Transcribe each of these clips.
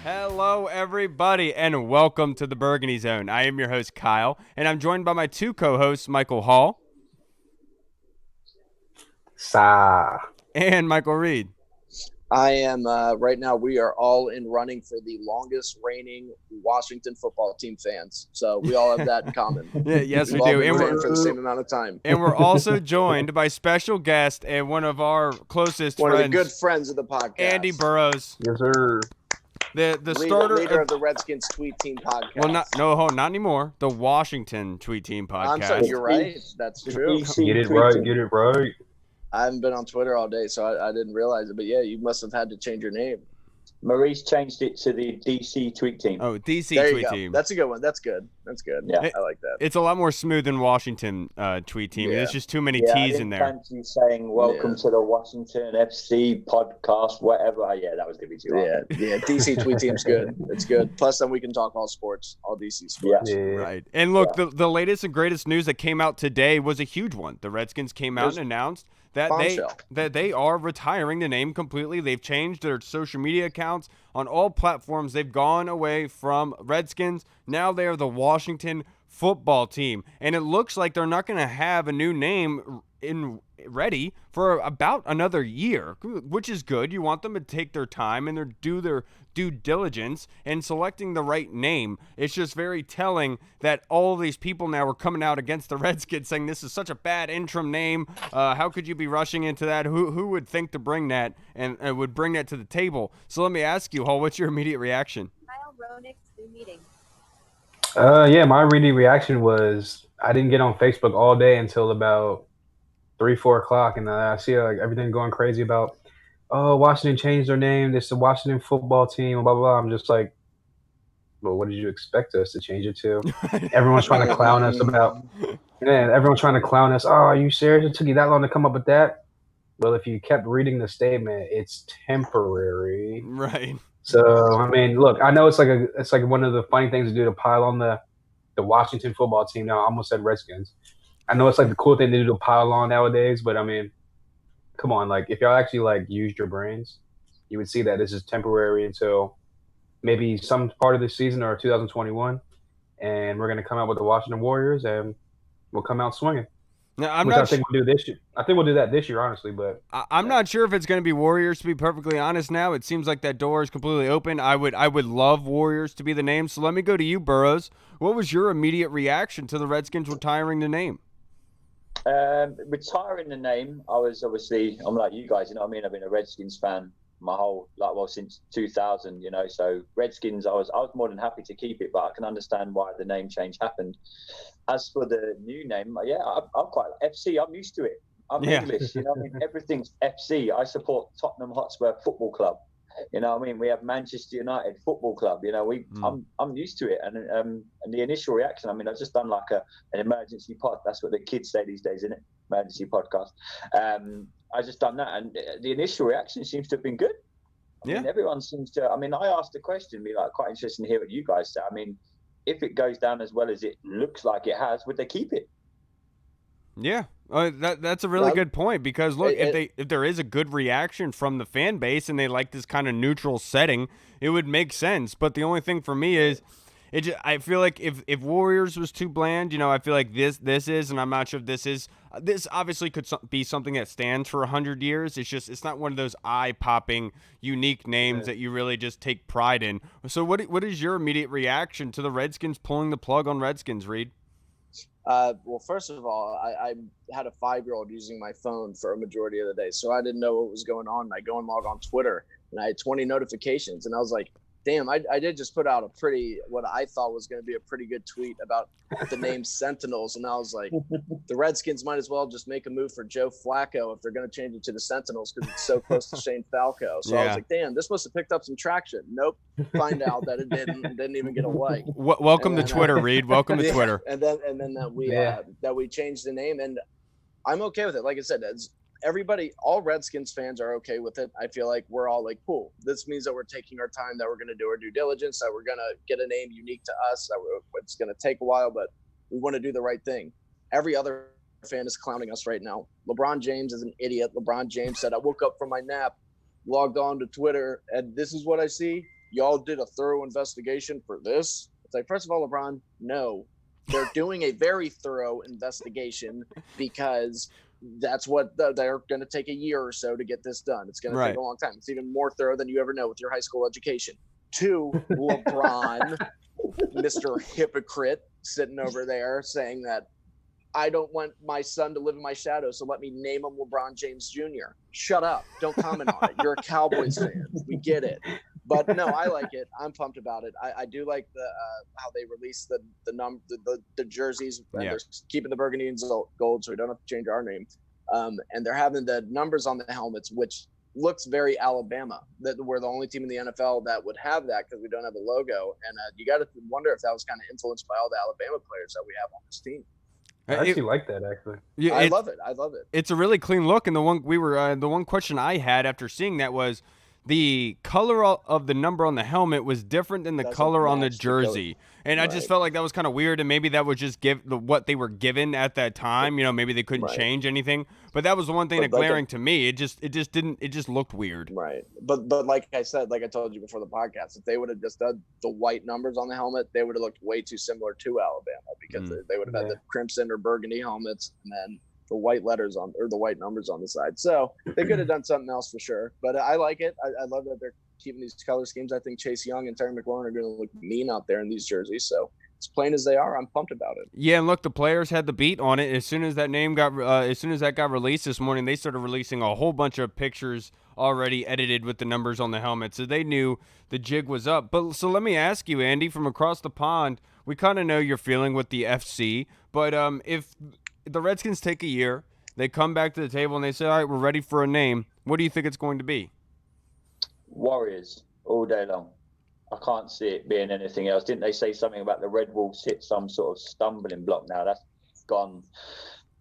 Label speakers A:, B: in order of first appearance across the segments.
A: Hello, everybody, and welcome to the Burgundy Zone. I am your host, Kyle, and I'm joined by my two co-hosts, Michael Hall
B: Sa.
A: and Michael Reed.
C: I am right now. We are all in running for the longest reigning Washington football team fans. So we all have that in common.
A: Yes, we
C: We've all
A: do.
C: been
A: And
C: rooting for the same amount of time.
A: we're also joined by special guest and one of our closest
C: One
A: friends,
C: of the good friends of the podcast,
A: Andy Burrows,
B: Yes, sir.
A: the starter
C: leader of the Redskins Tweet Team podcast.
A: Well, not anymore. The Washington Tweet Team podcast.
C: I'm sorry, you're right. That's true.
B: Get it right. Get it right.
C: I haven't been on Twitter all day, so I didn't realize it. But yeah, you must have had to change your name.
D: Maurice changed it to the DC Tweet Team.
A: Oh, DC
C: There you
A: Tweet
C: go.
A: Team.
C: That's a good one. That's good. That's good.
D: Yeah.
C: I like that.
A: It's a lot more smooth than Washington Tweet Team.
C: Yeah.
A: There's just too many
D: I
A: T's
D: didn't
A: in there.
D: fancy saying welcome to the Washington FC podcast, whatever. Yeah, that was going to be too hard.
C: Yeah. DC Tweet Team's good. It's good. Plus, then we can talk all sports, all DC sports.
B: Yeah.
A: Right. And look, the latest and greatest news that came out today was a huge one. The Redskins came out and announced that they are retiring the name completely. They've changed their social media accounts on all platforms. They've gone away from Redskins. Now they are the Washington football team. And it looks like they're not going to have a new name ready for about another year, which is good. You want them to take their time and do their due diligence in selecting the right name. It's just very telling that all these people now are coming out against the Redskins saying this is such a bad interim name. How could you be rushing into that? Who would think to bring that and would bring that to the table? So let me ask you, Hall, what's your immediate reaction?
E: Kyle Ronick's new meeting.
B: My immediate reaction was I didn't get on Facebook all day until about 3-4 o'clock, and I see everything going crazy about, Washington changed their name. It's the Washington football team, blah, blah, blah. I'm just like, well, what did you expect us to change it to? Everyone's trying to clown us everyone's trying to clown us. Oh, are you serious? It took you that long to come up with that? Well, if you kept reading the statement, it's temporary.
A: Right.
B: So, I mean, look, I know it's like one of the funny things to do to pile on the Washington football team. Now, I almost said Redskins. I know it's like the cool thing to do to pile on nowadays, but I mean, come on, like if y'all actually used your brains, you would see that this is temporary until maybe some part of the season or 2021, and we're going to come out with the Washington Warriors and we'll come out swinging.
A: Now,
B: I think we'll do this year. I think we'll do that this year, honestly. But
A: I'm not sure if it's going to be Warriors, to be perfectly honest. Now it seems like that door is completely open. I would love Warriors to be the name. So let me go to you, Burrows. What was your immediate reaction to the Redskins retiring the name?
D: Retiring the name, I'm like you guys, you know what I mean? I've been a Redskins fan my whole since 2000, so Redskins, I was more than happy to keep it, but I can understand why the name change happened. As for the new name, I'm quite FC. I'm used to it. I'm English, everything's FC. I support Tottenham Hotspur Football Club. We have Manchester United Football Club. I'm used to it, and the initial reaction. I've just done an emergency pod. That's what the kids say these days, isn't it? Emergency podcast. I just done that, and the initial reaction seems to have been good. I mean, everyone seems to. I asked the question, be quite interested to hear what you guys say. If it goes down as well as it looks like it has, would they keep it?
A: Yeah, that's a really good point, because look, if there is a good reaction from the fan base and they like this kind of neutral setting, it would make sense. But the only thing for me is, I feel like if Warriors was too bland, I feel like this is, and I'm not sure if this obviously could be something that stands for 100 years. It's not one of those eye-popping, unique names that you really just take pride in. So what is your immediate reaction to the Redskins pulling the plug on Redskins, Reed?
C: Well, first of all, I had a 5-year-old using my phone for a majority of the day, so I didn't know what was going on. I go and log on Twitter, and I had 20 notifications, and I was like, damn, I did just put out what I thought was going to be a pretty good tweet about the name Sentinels, and I was like, the Redskins might as well just make a move for Joe Flacco if they're going to change it to the Sentinels because it's so close to Shane Falco. So I was like, damn, this must have picked up some traction. Nope. Find out that it didn't even get a like.
A: Welcome to Twitter, Reed. Welcome to Twitter.
C: And then that we changed the name, and I'm okay with it. Like I said, everybody, all Redskins fans are okay with it. I feel like we're all like, cool. This means that we're taking our time, that we're going to do our due diligence, that we're going to get a name unique to us, that it's going to take a while, but we want to do the right thing. Every other fan is clowning us right now. LeBron James is an idiot. LeBron James said, I woke up from my nap, logged on to Twitter, and this is what I see. y'all did a thorough investigation for this. It's like, first of all, LeBron, no, they're doing a very thorough investigation because that's what they're going to take a year or so to get this done. It's going to take a long time. It's even more thorough than you ever know with your high school education. 2, LeBron, Mr. Hypocrite, sitting over there saying that I don't want my son to live in my shadow, so let me name him LeBron James Jr. Shut up. Don't comment on it. You're a Cowboys fan. We get it. But no, I like it. I'm pumped about it. I do like the how they release the jerseys, and they're keeping the burgundy and gold, so we don't have to change our name. And they're having the numbers on the helmets, which looks very Alabama. That we're the only team in the NFL that would have that because we don't have a logo. And you got to wonder if that was kind of influenced by all the Alabama players that we have on this team.
B: I actually like that, actually.
C: Yeah, I love it.
A: It's a really clean look, and the one question I had after seeing that was the color of the number on the helmet was different than the color on the jersey. And I just felt like that was kind of weird, and maybe that was just what they were given at that time. Maybe they couldn't change anything. But that was the one thing that glaring to me. It just looked weird.
C: Right. But like I said, like I told you before the podcast, if they would have just done the white numbers on the helmet, they would have looked way too similar to Alabama because they would have had the crimson or burgundy helmets and then the white letters on, or the white numbers on the side. So they could have done something else for sure. But I like it. I love that they're keeping these color schemes. I think Chase Young and Terry McLaurin are going to look mean out there in these jerseys. So as plain as they are, I'm pumped about it.
A: Yeah, and look, the players had the beat on it. As soon as that got released this morning, they started releasing a whole bunch of pictures already edited with the numbers on the helmet. So they knew the jig was up. But so let me ask you, Andy, from across the pond, we kind of know you're feeling with the FC. But if the Redskins take a year, they come back to the table and they say, all right, we're ready for a name. What do you think it's going to be?
D: Warriors all day long. I can't see it being anything else. Didn't they say something about the Red Wolves hit some sort of stumbling block now? That's gone.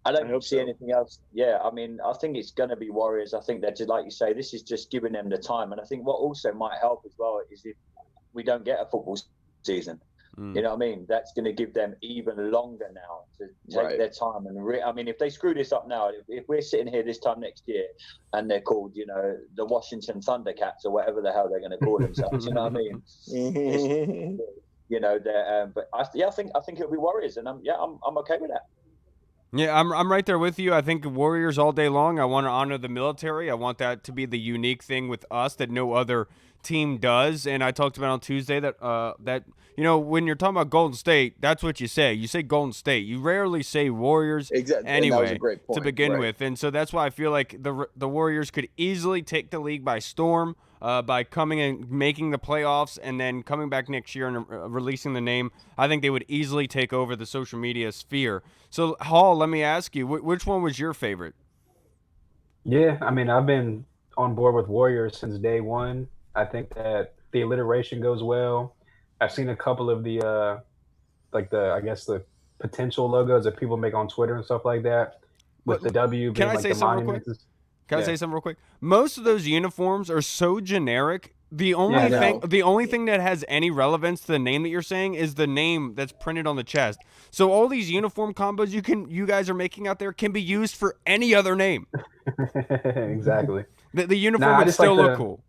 D: I don't see anything else. Yeah, I mean, I think it's going to be Warriors. I think that, just like you say, this is just giving them the time. And I think what also might help as well is if we don't get a football season. You know what I mean? That's going to give them even longer now to take their time. And I mean, if they screw this up now, if we're sitting here this time next year and they're called, the Washington Thundercats or whatever the hell they're going to call themselves, you know what I mean? But I think it'll be Warriors, and I'm okay with that.
A: Yeah, I'm right there with you. I think Warriors all day long. I want to honor the military. I want that to be the unique thing with us that no other team does. And I talked about on Tuesday that when you're talking about Golden State, that's what you say. You say Golden State. You rarely say Warriors anyway to begin with. And so that's why I feel like the Warriors could easily take the league by storm by coming and making the playoffs and then coming back next year and releasing the name. I think they would easily take over the social media sphere. So, Hall, let me ask you, which one was your favorite?
B: Yeah, I mean, I've been on board with Warriors since day one. I think that the alliteration goes well. I've seen a couple of the potential logos that people make on Twitter and stuff like that. With the W being like the monuments.
A: Can I say something real quick? Most of those uniforms are so generic. The only thing that has any relevance to the name that you're saying is the name that's printed on the chest. So all these uniform combos you guys are making out there can be used for any other name.
B: Exactly.
A: The uniform would still look cool.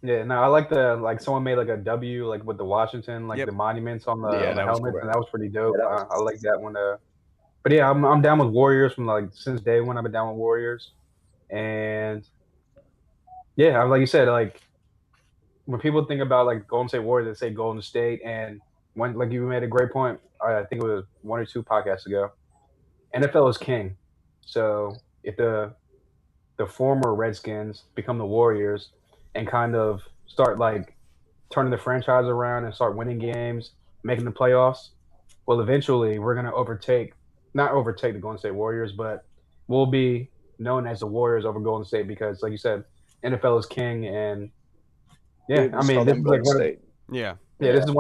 B: Yeah, no, I like someone made like a W like with the Washington the monuments on the helmets, and that was pretty dope. I like that one. But yeah, I'm down with Warriors from since day one. I've been down with Warriors, and yeah, like you said, when people think about Golden State Warriors, they say Golden State, and when you made a great point. I think it was 1 or 2 podcasts ago. NFL is king, so if the former Redskins become the Warriors and kind of start turning the franchise around and start winning games, making the playoffs, well, eventually we're gonna not overtake the Golden State Warriors, but we'll be known as the Warriors over Golden State because, like you said, NFL is king, and yeah, I mean, this is this is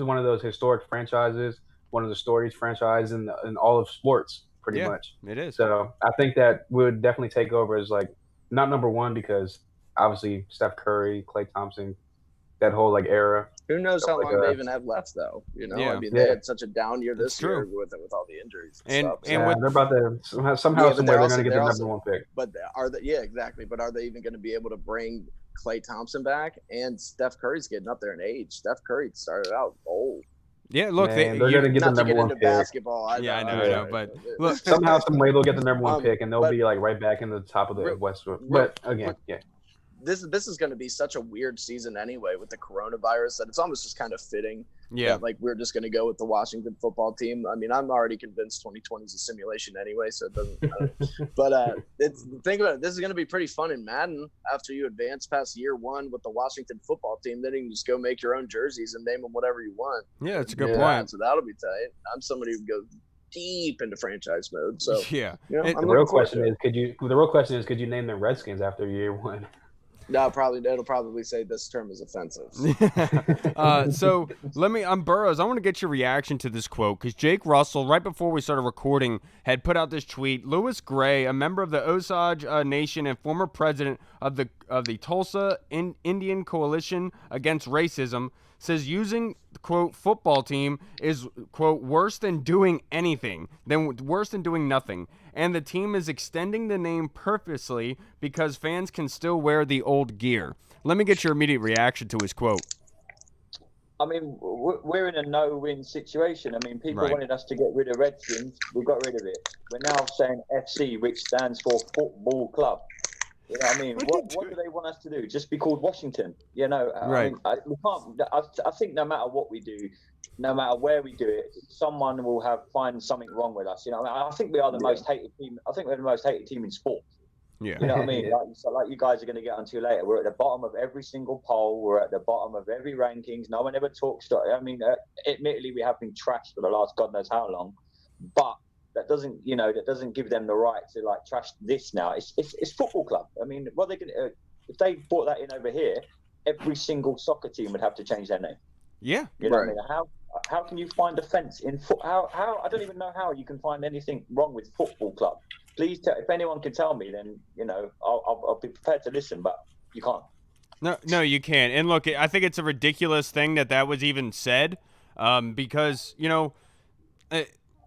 B: one of those historic franchises, one of the storied franchises in all of sports, pretty much.
A: It is.
B: So I think that would definitely take over as not number one because obviously Steph Curry, Klay Thompson, that whole like era.
C: Who knows how long they even have left, though? You know,
A: Yeah.
C: I mean, they had such a down year this year
A: true.
C: with all the injuries
A: And
C: stuff.
A: and with
B: they're about to somehow somewhere they're going to get the number 1 pick.
C: But are they? Yeah, exactly. But are they even going to be able to bring Klay Thompson back? And Steph Curry's getting up there in age. Steph Curry started out old.
A: Yeah, look,
B: they're going to get the number 1 pick.
C: Basketball.
A: I know, but look,
B: somehow, some way they'll get the number 1 pick, and they'll be like right back in the top of the West. But again,
C: this is going to be such a weird season anyway with the coronavirus that it's almost just kind of fitting.
A: Yeah,
C: that, like we're just going to go with the Washington football team. I mean, I'm already convinced 2020 is a simulation anyway, so it doesn't. But think about it. This is going to be pretty fun in Madden after you advance past year 1 with the Washington football team. Then you can just go make your own jerseys and name them whatever you want.
A: Yeah, that's a good point.
C: So that'll be tight. I'm somebody who goes deep into franchise mode. So
A: yeah,
C: you know,
B: the real question is, could you name the Redskins after year 1?
C: No, it'll probably say this term is offensive.
A: So I'm Burrows. I want to get your reaction to this quote because Jake Russell, right before we started recording, had put out this tweet. Louis Gray, a member of the Osage Nation and former president of the Tulsa Indian Coalition Against Racism, says using, quote, football team is, quote, worse than doing nothing. And the team is extending the name purposely because fans can still wear the old gear. Let me get your immediate reaction to his quote.
D: I mean, we're in a no-win situation. I mean, people wanted us to get rid of Redskins. We got rid of it. We're now saying FC, which stands for Football Club. You know what I mean? What do they want us to do? Just be called Washington? You know,
A: right.
D: I mean, we can't. I think no matter what we do, no matter where we do it, someone will find something wrong with us. You know, I think we are the most hated team. I think we're the most hated team in sport.
A: Yeah.
D: You know what I mean? Like you guys are going to get onto later. We're at the bottom of every single poll. We're at the bottom of every rankings. No one ever talks to. I mean, admittedly, we have been trashed for the last God knows how long, but that doesn't give them the right to like trash this now. It's football club. I mean, what they gonna if they brought that in over here, every single soccer team would have to change their name.
A: Yeah,
D: you know what I mean? How can you find offence in foot? How I don't even know how you can find anything wrong with football club. Please, if anyone can tell me, then you know I'll be prepared to listen. But you can't.
A: No, you can't. And look, I think it's a ridiculous thing that was even said, because you know.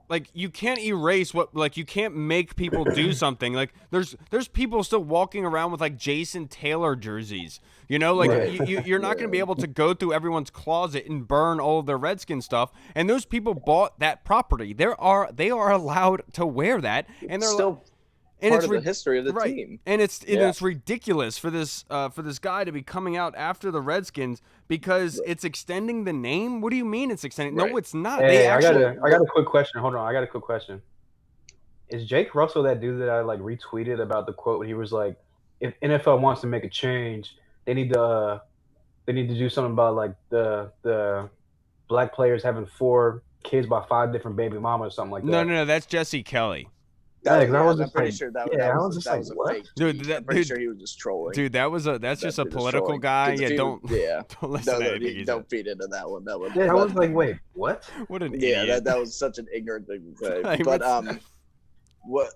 A: Like you can't erase you can't make people do something. Like there's people still walking around with like Jason Taylor jerseys. You know, like you're not going to be able to go through everyone's closet and burn all of their Redskin stuff. And those people bought that property. They are allowed to wear that, and they're
C: still part of the history of the team.
A: And it's ridiculous for this guy to be coming out after the Redskins because it's extending the name. What do you mean it's extending? No, it's not.
B: Hey, I got a quick question. Hold on, I got a quick question. Is Jake Russell that dude that I like retweeted about the quote when he was like, if NFL wants to make a change, they need to do something about like the black players having 4 kids by 5 different baby mamas or something like that?
A: No, that's Jesse Kelly.
C: I'm pretty sure that was a fake.
A: Dude,
C: I'm pretty sure he was just trolling.
A: Dude, that's just a political guy. Yeah, don't listen to anything.
C: Don't feed into that one. That one.
B: Yeah, I was like, wait, what?
A: What an idiot.
C: Yeah, that was such an ignorant thing to say. But what?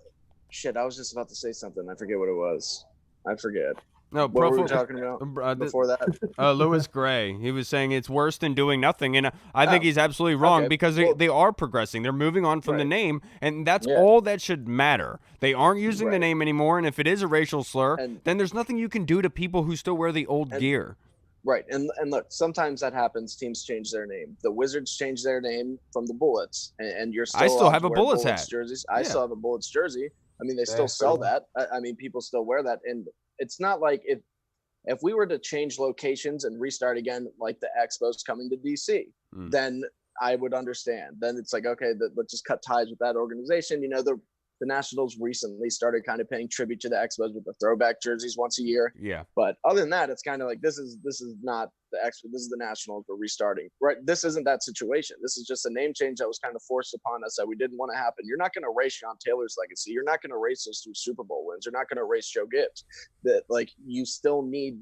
C: Shit, I was just about to say something. I forget what it was. I forget.
A: No,
C: what were we talking about before that?
A: Louis Gray. He was saying it's worse than doing nothing, and I think he's absolutely wrong because they are progressing. They're moving on from the name, and that's all that should matter. They aren't using the name anymore, and if it is a racial slur, then there's nothing you can do to people who still wear the old gear.
C: Right, and look, sometimes that happens. Teams change their name. The Wizards changed their name from the Bullets, and you're still.
A: I still have a Bullets hat.
C: Jerseys. I still have a Bullets jersey. I mean, they still sell that. I mean, people still wear that, and it's not like if we were to change locations and restart again, like the Expos coming to DC, then I would understand. Then it's like, okay, let's just cut ties with that organization. You know, the Nationals recently started kind of paying tribute to the Expos with the throwback jerseys once a year.
A: Yeah.
C: But other than that, it's kind of like this is not the Expos. This is the Nationals. We're restarting. Right. This isn't that situation. This is just a name change that was kind of forced upon us that we didn't want to happen. You're not going to erase Sean Taylor's legacy. You're not going to erase those 2 Super Bowl wins. You're not going to erase Joe Gibbs. That like you still need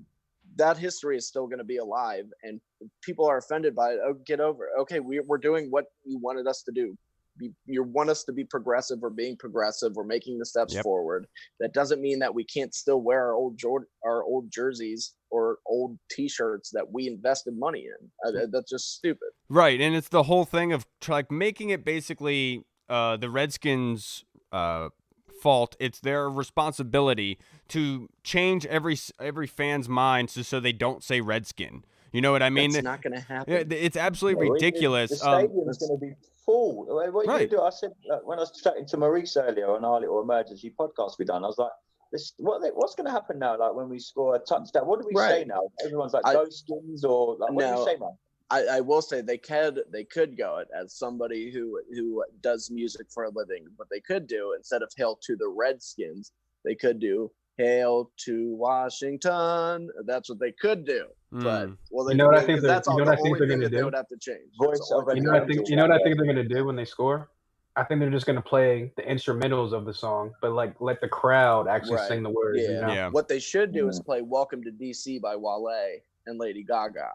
C: that history is still going to be alive, and people are offended by it. Oh, get over it. Okay, we're doing what you wanted us to do. You want us to be progressive. We're being progressive. We're making the steps forward. That doesn't mean that we can't still wear our old jerseys or old T-shirts that we invested money in. That's just stupid.
A: Right, and it's the whole thing of like making it basically the Redskins' fault. It's their responsibility to change every fan's mind so they don't say Redskin. You know what I mean?
C: That's not going to happen.
A: It's absolutely ridiculous.
D: The stadium's going to be full. What are you going to do? I said when I was chatting to Maurice earlier on our little emergency podcast we done, I was like, what's going to happen now? Like when we score a touchdown, what do we say now? Everyone's like, go Skins, or like, what do we say, man?
C: I will say they could go it as somebody who does music for a living. What they could do, instead of Hail to the Redskins, they could do Hail to Washington. That's what they could do. But
B: you know what I think
C: that's all
B: the
C: only
B: thing
C: thing that
B: do?
C: they would have to change.
B: You know what I think they're going to do when they score? I think they're just going to play the instrumentals of the song, but like let the crowd actually sing the words.
C: Yeah.
B: You know?
C: Yeah. What they should do is play "Welcome to DC" by Wale and Lady Gaga.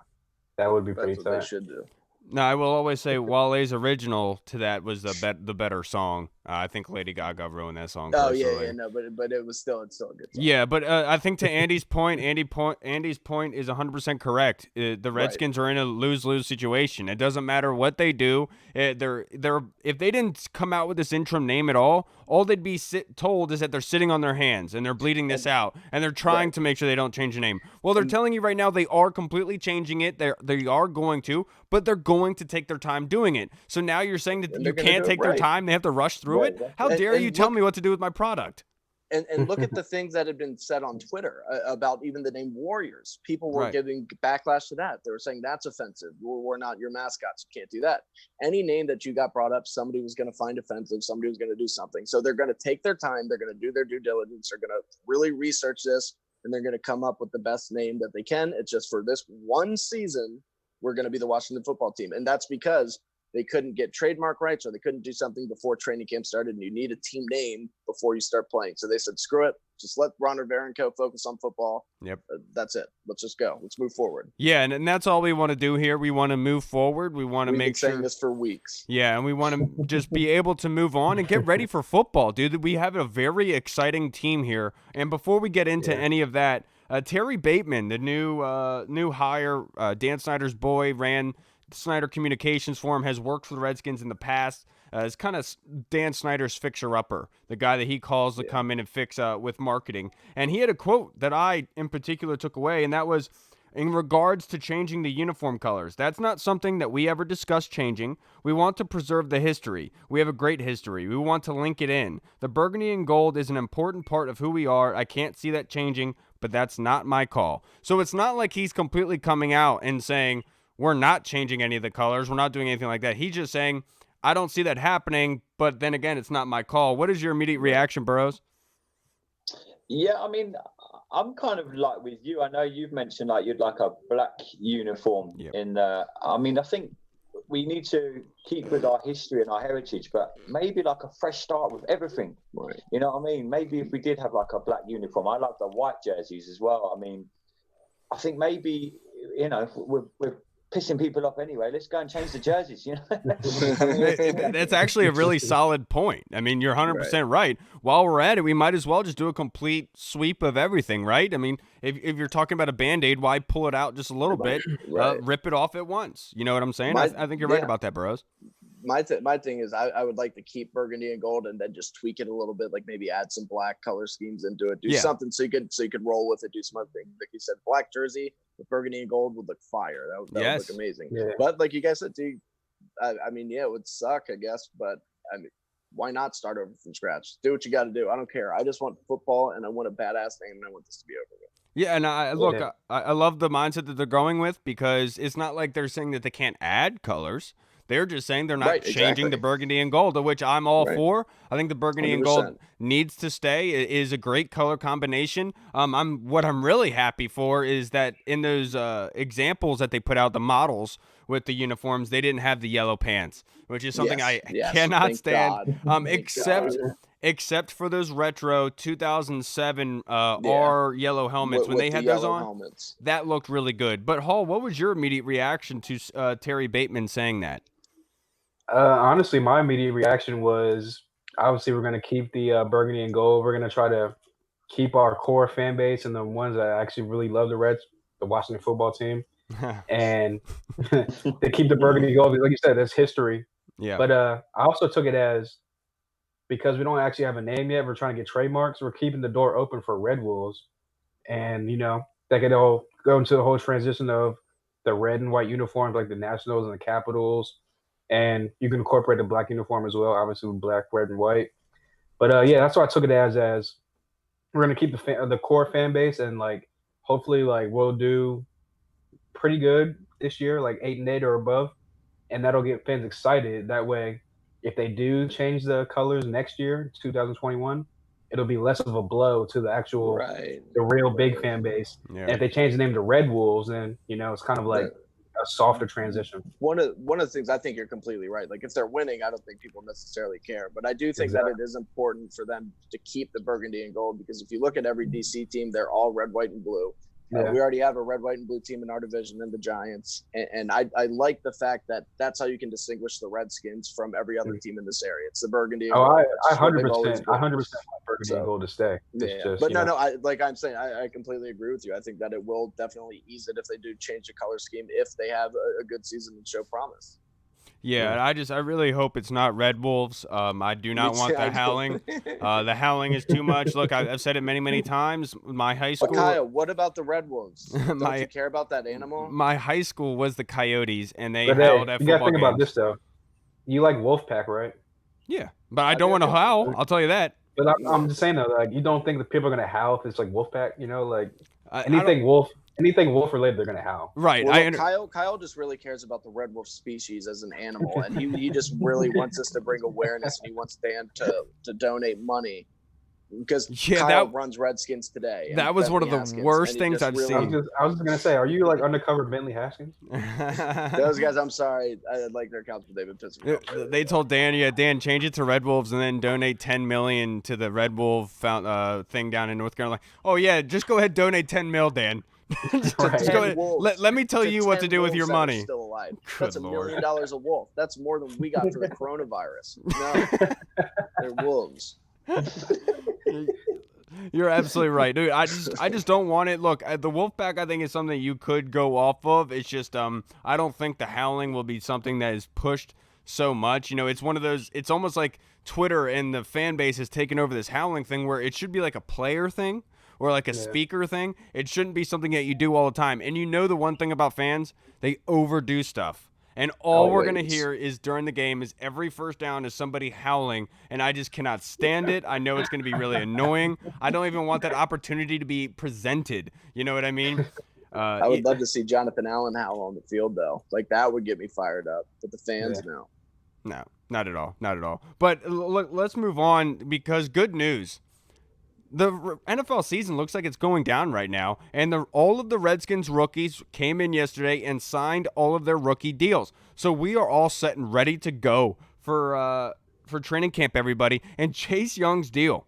B: That would be pretty
C: tight. That's what they should do.
A: No, I will always say Wale's original to that was the better song. I think Lady Gaga ruined that song.
C: Oh
A: personally.
C: yeah, no, but it's still a good song.
A: Yeah, but I think to Andy's point, Andy's point is 100% correct. The Redskins are in a lose-lose situation. It doesn't matter what they do. They're if they didn't come out with this interim name at all they'd be told is that they're sitting on their hands and they're bleeding this out and they're trying to make sure they don't change the name. Well, they're telling you right now they are completely changing it. They are going to, but they're going to take their time doing it. So now you're saying that you can't take their time. They have to rush through it. How dare you tell me what to do with my product?
C: And look at the things that have been said on Twitter about even the name Warriors. People were giving backlash to that. They were saying that's offensive. We're not your mascots. You can't do that. Any name that you got brought up, somebody was going to find offensive. Somebody was going to do something. So they're going to take their time. They're going to do their due diligence. They're going to really research this, and they're going to come up with the best name that they can. It's just for this one season, we're going to be the Washington football team. And that's because they couldn't get trademark rights or they couldn't do something before training camp started, and you need a team name before you start playing. So they said, screw it. Just let Ron Rivera and co focus on football.
A: Yep.
C: That's it. Let's just go. Let's move forward.
A: Yeah, and that's all we want to do here. We want to move forward. We want to make sure.
C: We've been saying this for weeks.
A: Yeah, and we want to just be able to move on and get ready for football, dude. We have a very exciting team here. And before we get into any of that, Terry Bateman, the new hire, Dan Snyder's boy, ran Snyder Communications for him, has worked for the Redskins in the past. Is kind of Dan Snyder's fixer-upper, the guy that he calls to come in and fix with marketing. And he had a quote that I, in particular, took away, and that was, in regards to changing the uniform colors, that's not something that we ever discussed changing. We want to preserve the history. We have a great history. We want to link it in. The burgundy and gold is an important part of who we are. I can't see that changing, but that's not my call. So it's not like he's completely coming out and saying, we're not changing any of the colors. We're not doing anything like that. He's just saying, I don't see that happening, but then again, it's not my call. What is your immediate reaction, Burrows?
D: Yeah, I mean, I'm kind of like with you. I know you've mentioned like you'd like a black uniform in the. I mean, I think we need to keep with our history and our heritage, but maybe like a fresh start with everything. Right. You know what I mean? Maybe if we did have like a black uniform, I love the white jerseys as well. I mean, I think maybe, you know, we're pissing people off anyway. Let's go and change the jerseys, you know?
A: That's actually a really solid point. I mean, you're 100% right. While we're at it, we might as well just do a complete sweep of everything, right? I mean, if you're talking about a Band-Aid, why pull it out just a little bit, rip it off at once? You know what I'm saying? I think you're right about that, Burrows.
C: My thing is I would like to keep burgundy and gold and then just tweak it a little bit, like maybe add some black color schemes into it, do something so you could roll with it, do some other things. Like you said, black jersey with burgundy and gold would look fire. That would look amazing. Yeah. But like you guys said, I mean, it would suck, I guess, but I mean, why not start over from scratch? Do what you got to do. I don't care. I just want football and I want a badass name and I want this to be over with.
A: Yeah, and I love the mindset that they're going with, because it's not like they're saying that they can't add colors. They're just saying they're not changing the burgundy and gold, which I'm all for. I think the burgundy 100%. And gold needs to stay. It is a great color combination. What I'm really happy for is that in those examples that they put out, the models with the uniforms, they didn't have the yellow pants, which is something I cannot stand. Except for those retro 2007 R yellow helmets when they had those on. Helmets. That looked really good. But Hall, what was your immediate reaction to Terry Bateman saying that?
B: Honestly, my immediate reaction was, obviously, we're going to keep the burgundy and gold. We're going to try to keep our core fan base and the ones that actually really love the the Washington football team, and they keep the burgundy gold. Like you said, that's history.
A: Yeah.
B: But I also took it as, because we don't actually have a name yet, we're trying to get trademarks. We're keeping the door open for Red Wolves, and that could all go into the whole transition of the red and white uniforms, like the Nationals and the Capitals, and you can incorporate the black uniform as well, obviously with black, red, and white. But yeah, that's what I took it as we're gonna keep the core fan base, and like hopefully like we'll do pretty good this year, like 8-8 or above, and that'll get fans excited. That way, if they do change the colors next year, 2021, it'll be less of a blow to the actual, the real big fan base.
A: Yeah.
B: And if they change the name to Red Wolves, then it's kind of like a softer transition.
C: One of the things, I think you're completely right. Like if they're winning, I don't think people necessarily care, but I do think that it is important for them to keep the burgundy and gold, because if you look at every DC team, they're all red, white, and blue. We already have a red, white, and blue team in our division in the Giants. And I like the fact that that's how you can distinguish the Redskins from every other team in this area. It's the burgundy and gold.
B: I 100% want burgundy and gold to stay.
C: But no, I completely agree with you. I think that it will definitely ease it if they do change the color scheme, if they have a good season and show promise.
A: Yeah, I really hope it's not Red Wolves. I do not want the howling. The howling is too much. Look, I've said it many, many times. My high school.
C: But Kyle, what about the Red Wolves? Don't you care about that animal?
A: My high school was the Coyotes, and they howled at football games.
B: You gotta think about this though. You like Wolfpack, right?
A: Yeah, but I don't want to howl. I'll tell you that.
B: But I'm just saying though, like you don't think that people are gonna howl if it's like Wolfpack? Like anything wolf related, they're gonna howl.
A: Right.
C: Well, Kyle just really cares about the red wolf species as an animal, and he just really wants us to bring awareness, and he wants Dan to donate money, because Kyle runs Redskins Today.
A: That was one of the worst things I've seen.
B: I was just gonna say, are you like undercover Bentley Haskins?
C: Those guys, I'm sorry, I like their accounts, but they've been pissing me off.
A: They told Dan, Dan, change it to Red Wolves and then donate $10 million to the Red Wolf thing down in North Carolina. Oh yeah, just go ahead, donate $10 million, Dan. Just go ahead. Let me tell you what to do with your money.
C: Still alive. That's $1 million a wolf. That's more than we got for the coronavirus. No, they're wolves.
A: You're absolutely right, dude. I just don't want it. Look, the Wolfpack, I think, is something you could go off of. It's just I don't think the howling will be something that is pushed so much. It's one of those. It's almost like Twitter and the fan base has taken over this howling thing, where it should be like a player thing or like a speaker thing. It shouldn't be something that you do all the time. And the one thing about fans, they overdo stuff. And all we're going to hear is during the game is every first down is somebody howling, and I just cannot stand it. I know it's going to be really annoying. I don't even want that opportunity to be presented. You know what I mean?
C: I would love to see Jonathan Allen howl on the field, though. Like, that would get me fired up. But the fans, no.
A: No, not at all. Not at all. But look, let's move on, because good news. The NFL season looks like it's going down right now, and all of the Redskins rookies came in yesterday and signed all of their rookie deals. So we are all set and ready to go for training camp, everybody. And Chase Young's deal,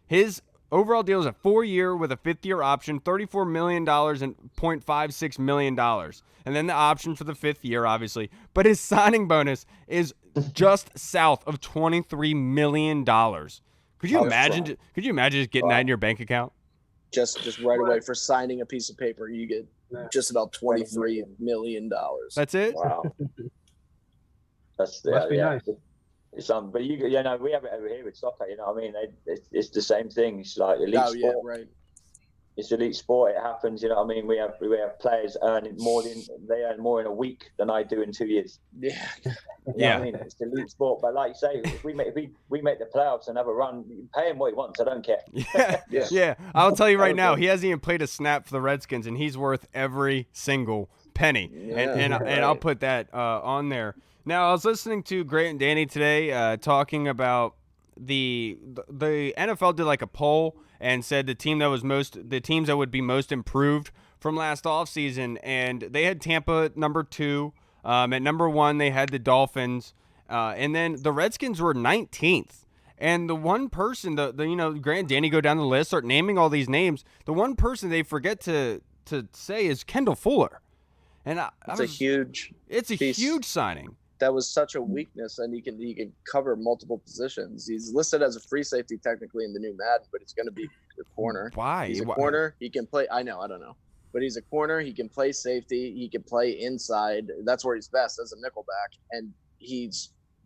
A: his overall deal is a 4-year with a 5th-year option, $34 million and $0.56 million. And then the option for the 5th year, obviously. But his signing bonus is just south of $23 million. Could you imagine just getting that in your bank account?
C: Just right away for signing a piece of paper, you get just about $23 million.
A: That's it?
D: Wow. That's
B: must be nice.
D: It's but we have it over here with soccer. You know what I mean? It's the same thing. It's like elite sport.
C: Yeah, right.
D: It's elite sport. It happens. You know what I mean? We have players earning they earn more in a week than I do in 2 years.
C: Yeah.
D: I mean, it's elite sport. But like you say, if we make the playoffs and have a run, you can pay him what he wants. I don't care.
A: Yeah. I'll tell you right now, he hasn't even played a snap for the Redskins, and he's worth every single penny. And I'll put that on there. Now, I was listening to Grant and Danny today talking about the NFL did like a poll and said the teams that would be most improved from last offseason, and they had Tampa at number 2. At number 1, they had the Dolphins, and then the Redskins were 19th. And the one person, Grant and Danny go down the list, start naming all these names. The one person they forget to say is Kendall Fuller, and it's a huge signing.
C: That was such a weakness, and he can cover multiple positions. He's listed as a free safety technically in the new Madden, but he's going to be a corner.
A: Why?
C: He's a corner. He can play. I know. I don't know. but he's a corner. He can play safety. He can play inside. That's where he's best, as a nickelback. And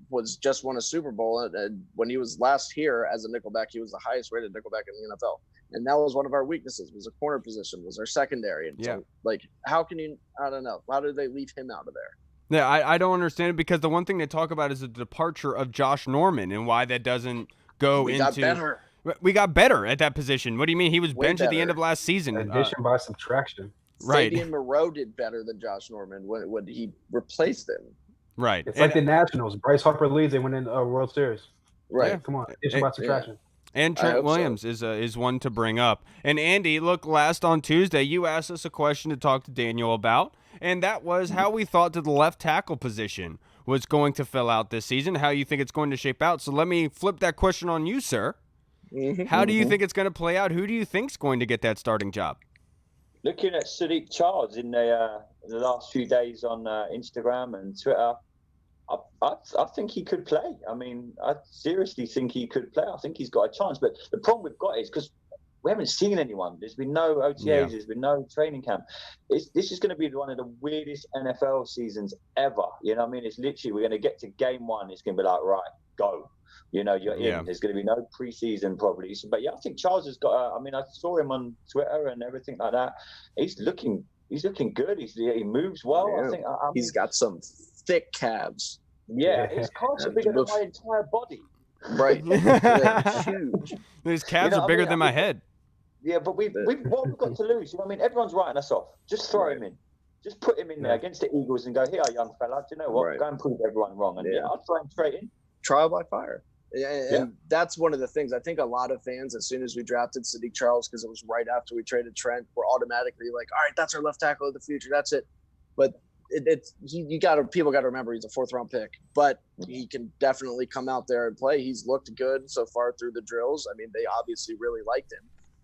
C: was just won a Super Bowl. And when he was last here as a nickelback, he was the highest rated nickelback in the NFL. And that was one of our weaknesses, was a corner position, was our secondary. And so, like, how can you, I don't know, how did they leave him out of there?
A: Yeah, I don't understand it, because the one thing they talk about is the departure of Josh Norman and why that doesn't go
C: We got better.
A: We got better at that position. What do you mean? He was
C: Way
A: benched at the end
C: better.
A: of last season.
B: Addition by subtraction.
A: Right.
C: Fabian Moreau did better than Josh Norman when he replaced him.
A: Right.
B: It's like the Nationals. Bryce Harper leads. They win in a World Series.
C: Right.
A: Yeah.
B: Come on. Addition by subtraction.
A: And Trent Williams is one to bring up. And Andy, look, last on Tuesday, you asked us a question to talk to Daniel about, and that was how we thought that the left tackle position was going to fill out this season, how you think it's going to shape out. So let me flip that question on you, sir. How do you think it's going to play out? Who do you think's going to get that starting job?
D: Looking at Sadiq Charles in the last few days on Instagram and Twitter, I think he could play. I mean, I seriously think he could play. I think he's got a chance. But the problem we've got is because we haven't seen anyone. There's been no OTAs. There's been no training camp. This is going to be one of the weirdest NFL seasons ever. You know what I mean? It's literally, we're going to get to game one. It's going to be like, right, go. You know, you're in. There's going to be no preseason probably. So, but yeah, I think Charles has got. I mean, I saw him on Twitter and everything like that. He's looking good. He moves well.
C: Yeah.
D: I think
C: he's got some thick calves.
D: Yeah, his calves are bigger than my entire body.
C: Right. Yeah, huge.
A: His calves are bigger than my head.
D: Yeah, but what we've got to lose? You know what I mean? Everyone's writing us off. Just throw him in. Just put him in there against the Eagles and go, here, young fella. Do you know what? Go and prove everyone wrong. And I'll throw him straight in.
C: Trial by fire. And that's one of the things. I think a lot of fans, as soon as we drafted Sadiq Charles, because it was right after we traded Trent, were automatically like, all right, that's our left tackle of the future. That's it. But people got to remember he's a 4th round pick, but he can definitely come out there and play. He's looked good so far through the drills. I mean, they obviously really liked him.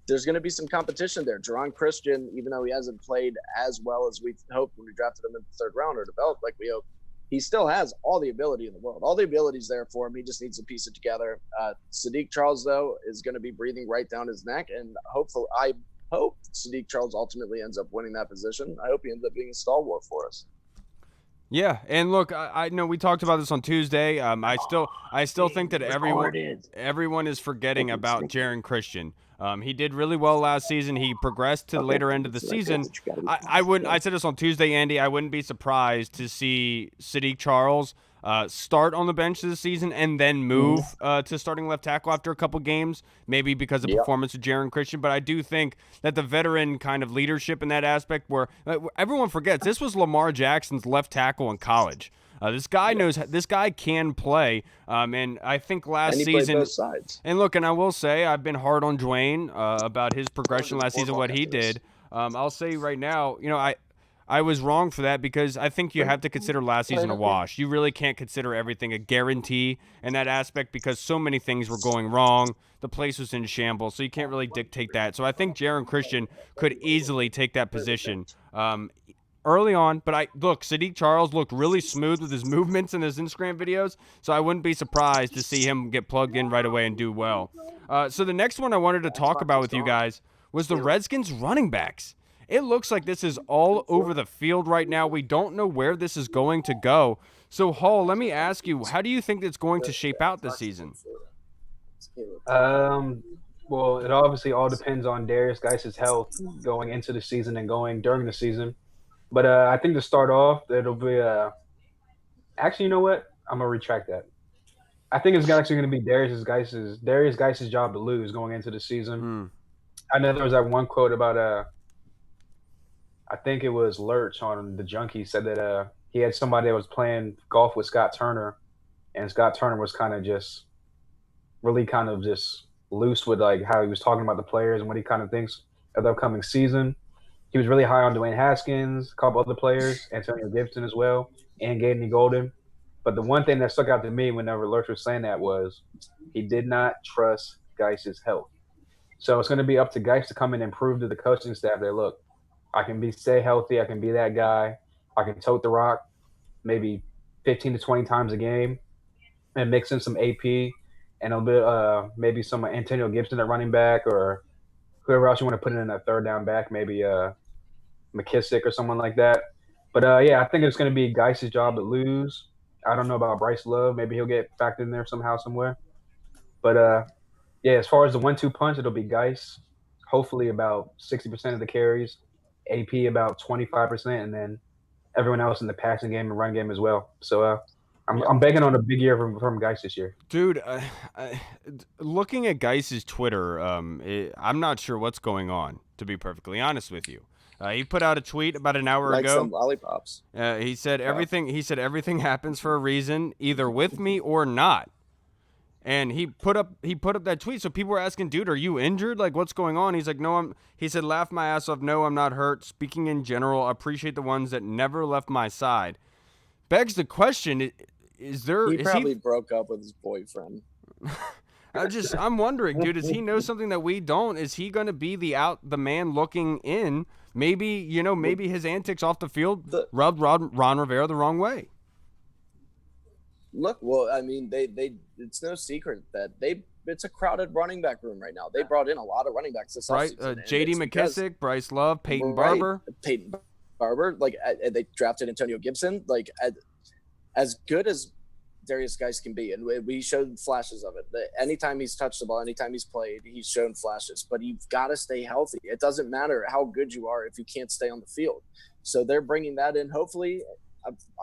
C: There's going to be some competition there. Jerron Christian, even though he hasn't played as well as we hoped when we drafted him in the 3rd round or developed like we hoped, he still has all the ability in the world. All the ability's there for him. He just needs to piece it together. Sadiq Charles, though, is going to be breathing right down his neck, and I hope Sadiq Charles ultimately ends up winning that position. I hope he ends up being a stalwart for us.
A: Yeah, and look, I know we talked about this on Tuesday. I still think that everyone is forgetting about Jerron Christian. He did really well last season. He progressed to the later end of the season. I said this on Tuesday, Andy. I wouldn't be surprised to see Sadiq Charles start on the bench this season and then move to starting left tackle after a couple games, maybe because of the performance of Jerron Christian. But I do think that the veteran kind of leadership in that aspect, where everyone forgets, this was Lamar Jackson's left tackle in college. This guy knows. This guy can play, and I think last season.
C: Both sides.
A: And look, and I will say I've been hard on Dwayne about his progression last season, what he did. I'll say right now, I was wrong for that, because I think you have to consider last season a wash. You really can't consider everything a guarantee in that aspect, because so many things were going wrong. The place was in shambles, so you can't really dictate that. So I think Jerron Christian could easily take that position early on. But Sadiq Charles looked really smooth with his movements in his Instagram videos, so I wouldn't be surprised to see him get plugged in right away and do well. So the next one I wanted to talk about with you guys was the Redskins running backs. It looks like this is all over the field right now. We don't know where this is going to go. So, Hall, let me ask you, how do you think it's going to shape out this season?
B: Well, it obviously all depends on Darius Geis's health going into the season and going during the season. But I think to start off, it'll be actually, you know what? I'm going to retract that. I think it's actually going to be Darius Geis's job to lose going into the season. I know there was that one quote about I think it was Lurch on The Junkie said that he had somebody that was playing golf with Scott Turner, and Scott Turner was kind of just loose with like how he was talking about the players and what he kind of thinks of the upcoming season. He was really high on Dwayne Haskins, a couple other players, Antonio Gibson as well, and Gainey Golden. But the one thing that stuck out to me whenever Lurch was saying that was he did not trust Geis's health. So it's going to be up to Geis to come in and prove to the coaching staff that, look, I can stay healthy. I can be that guy. I can tote the rock maybe 15 to 20 times a game and mix in some AP and a bit maybe some Antonio Gibson at running back, or whoever else you want to put in that 3rd down back, maybe McKissick or someone like that. But yeah, I think it's going to be Geis's job to lose. I don't know about Bryce Love. Maybe he'll get factored in there somehow, somewhere. But yeah, as far as the 1-2 punch, it'll be Geis. Hopefully about 60% of the carries, AP about 25%, and then everyone else in the passing game and run game as well. So I'm banking on a big year from Geis this year.
A: Dude, looking at Geis's Twitter, I'm not sure what's going on, to be perfectly honest with you. He put out a tweet about an hour
C: like
A: ago.
C: some lollipops.
A: He said everything. He said everything happens for a reason, either with me or not. And he put up that tweet. So people were asking, dude, are you injured? Like, what's going on? He's like, no, he said, laugh my ass off. No, I'm not hurt. Speaking in general, I appreciate the ones that never left my side. Begs the question, is there?
C: He probably broke up with his boyfriend.
A: I'm wondering, dude, does he know something that we don't? Is he going to be the man looking in? Maybe, maybe his antics off the field rubbed Ron Rivera the wrong way.
C: Look, well, I mean, they it's no secret that it's a crowded running back room right now. They brought in a lot of running backs this offseason.
A: J.D. McKissick, Bryce Love, Peyton Barber.
C: Peyton Barber, like they drafted Antonio Gibson, like as good as Darius Geis can be, and we showed flashes of it. Anytime he's touched the ball, anytime he's played, he's shown flashes. But you've got to stay healthy. It doesn't matter how good you are if you can't stay on the field. So they're bringing that in. Hopefully,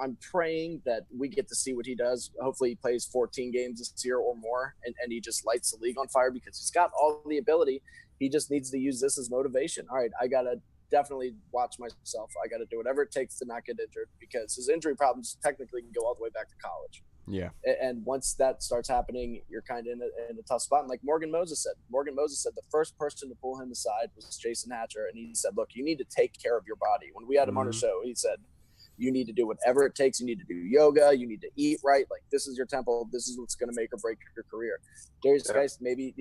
C: I'm praying that we get to see what he does. Hopefully he plays 14 games this year or more, and he just lights the league on fire because he's got all the ability. He just needs to use this as motivation. All right, I got to definitely watch myself. I got to do whatever it takes to not get injured because his injury problems technically can go all the way back to college.
A: Yeah.
C: And once that starts happening, you're kind of in a tough spot. And like Morgan Moses said the first person to pull him aside was Jason Hatcher. And he said, look, you need to take care of your body. When we had him on our show, he said, you need to do whatever it takes. You need to do yoga. You need to eat right. Like, this is your temple. This is what's going to make or break your career. Darius Geis, maybe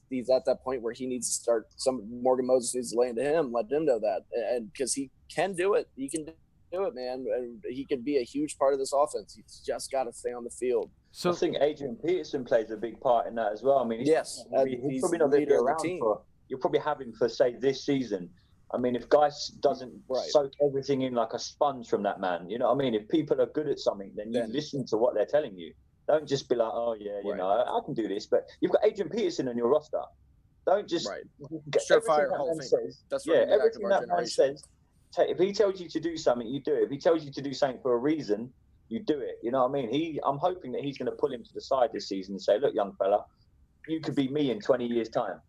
C: he's at that point where he needs to start. Morgan Moses needs to lay into him, let him know that. And because he can do it. He can do it, man. And he could be a huge part of this offense. He's just got to stay on the field.
D: So I think Adrian Peterson plays a big part in that as well. I mean, he's probably not going to be around you'll probably have him for, say, this season. I mean, if Geis doesn't soak everything in like a sponge from that man, you know what I mean? If people are good at something, then you listen to what they're telling you. Don't just be like, oh, yeah, you know, I can do this. But you've got Adrian Peterson on your roster. Don't just
C: surefire Hall of Fame. That's what
D: everything that man says. If he tells you to do something, you do it. If he tells you to do something for a reason, you do it. You know what I mean? I'm hoping that he's going to pull him to the side this season and say, look, young fella, you could be me in 20 years' time.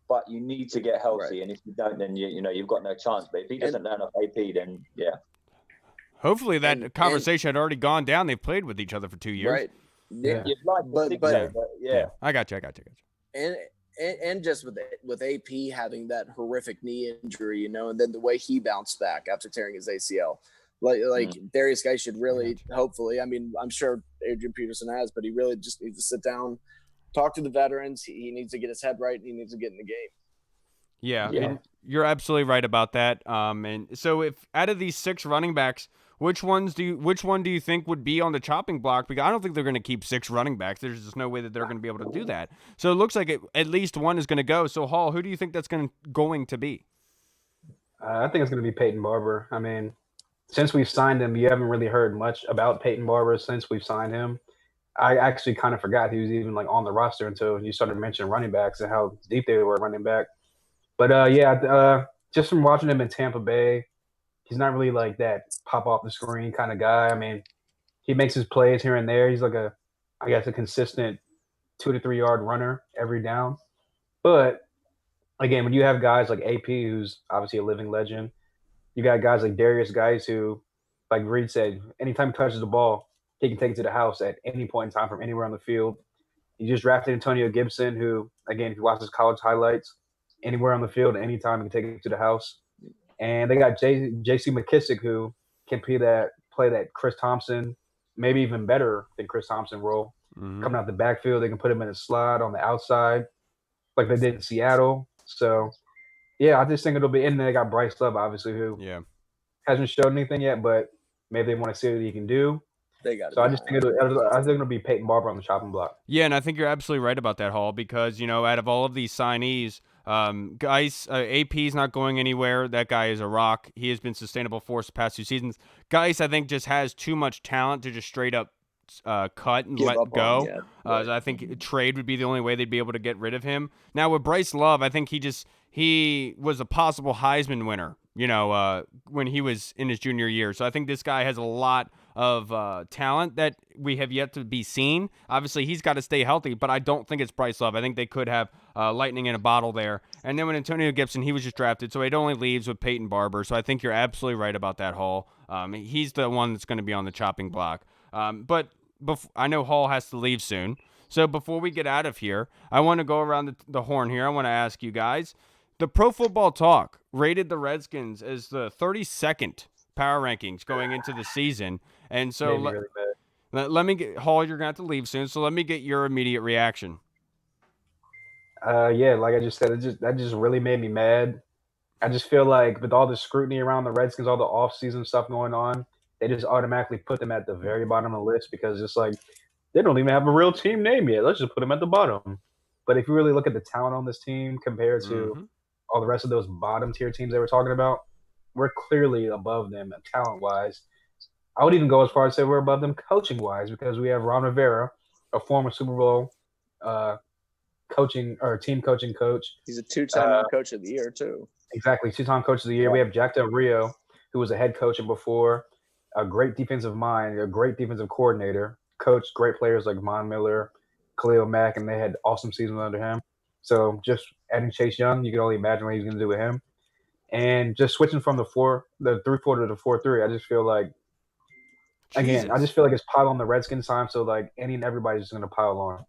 D: But you need to get healthy, and if you don't, then you've got no chance. But if he doesn't learn off AP, then
A: Hopefully that conversation had already gone down. They've played with each other for 2 years.
C: Right. Yeah.
D: You'd like to think so, but yeah.
A: I got you.
C: And just with AP having that horrific knee injury, and then the way he bounced back after tearing his ACL, like Darius Geis should really, hopefully, I mean, I'm sure Adrian Peterson has, but he really just needs to sit down, talk to the veterans. He needs to get his head right. And he needs to get in the game.
A: Yeah. And you're absolutely right about that. And so if out of these 6 running backs, which one do you think would be on the chopping block? Because I don't think they're going to keep 6 running backs. There's just no way that they're going to be able to do that. So it looks like at least one is going to go. So Hall, who do you think that's going to be?
B: I think it's going to be Peyton Barber. I mean, since we've signed him, you haven't really heard much about Peyton Barber since we've signed him. I actually kind of forgot he was even like on the roster until you started mentioning running backs and how deep they were running back. But just from watching him in Tampa Bay, he's not really like that pop off the screen kind of guy. I mean, he makes his plays here and there. He's like a consistent 2 to 3 yard runner every down. But again, when you have guys like AP, who's obviously a living legend, you got guys like Darius Geis who, like Reed said, anytime he touches the ball, he can take it to the house at any point in time from anywhere on the field. You just drafted Antonio Gibson, who, again, if you watch his college highlights, anywhere on the field, anytime he can take it to the house. And they got J.C. McKissick, who can play that Chris Thompson, maybe even better than Chris Thompson role. Coming out the backfield, they can put him in a slot on the outside, like they did in Seattle. So, yeah, I just think it'll be – and they got Bryce Love, obviously, who hasn't showed anything yet, but maybe they want to see what he can do. I think it'll be Peyton Barber on the chopping block.
A: Yeah, and I think you're absolutely right about that, Hall, because, out of all of these signees, Geis, AP's not going anywhere. That guy is a rock. He has been sustainable for us the past 2 seasons. Geis, I think, just has too much talent to just straight up cut and let go.
C: Right.
A: I think trade would be the only way they'd be able to get rid of him. Now with Bryce Love, I think he was a possible Heisman winner, when he was in his junior year. So I think this guy has a lot of talent that we have yet to be seen. Obviously, he's got to stay healthy, but I don't think it's Bryce Love. I think they could have lightning in a bottle there. And then when Antonio Gibson, he was just drafted, so it only leaves with Peyton Barber. So I think you're absolutely right about that, Hall. He's the one that's going to be on the chopping block. But I know Hall has to leave soon. So before we get out of here, I want to go around the horn here. I want to ask you guys. The Pro Football Talk rated the Redskins as the 32nd power rankings going into the season. And so let me get Hall, you're going to have to leave soon. So let me get your immediate reaction.
B: Yeah, like I just said, that just really made me mad. I just feel like with all the scrutiny around the Redskins, all the off-season stuff going on, they just automatically put them at the very bottom of the list because it's like they don't even have a real team name yet. Let's just put them at the bottom. But if you really look at the talent on this team compared to all the rest of those bottom-tier teams they were talking about, we're clearly above them talent-wise. I would even go as far as say we're above them coaching-wise because we have Ron Rivera, a former Super Bowl coaching or team coaching coach.
C: He's a 2-time coach of the year, too.
B: Exactly, 2-time coach of the year. Yeah. We have Jack Del Rio, who was a head coach before, a great defensive mind, a great defensive coordinator, coached great players like Von Miller, Khalil Mack, and they had awesome seasons under him. So just adding Chase Young, you can only imagine what he's going to do with him. And just switching from the 3-4 to the 4-3, I just feel like, again, I just feel like it's pile on the Redskins time. So like any and everybody's just going to pile on.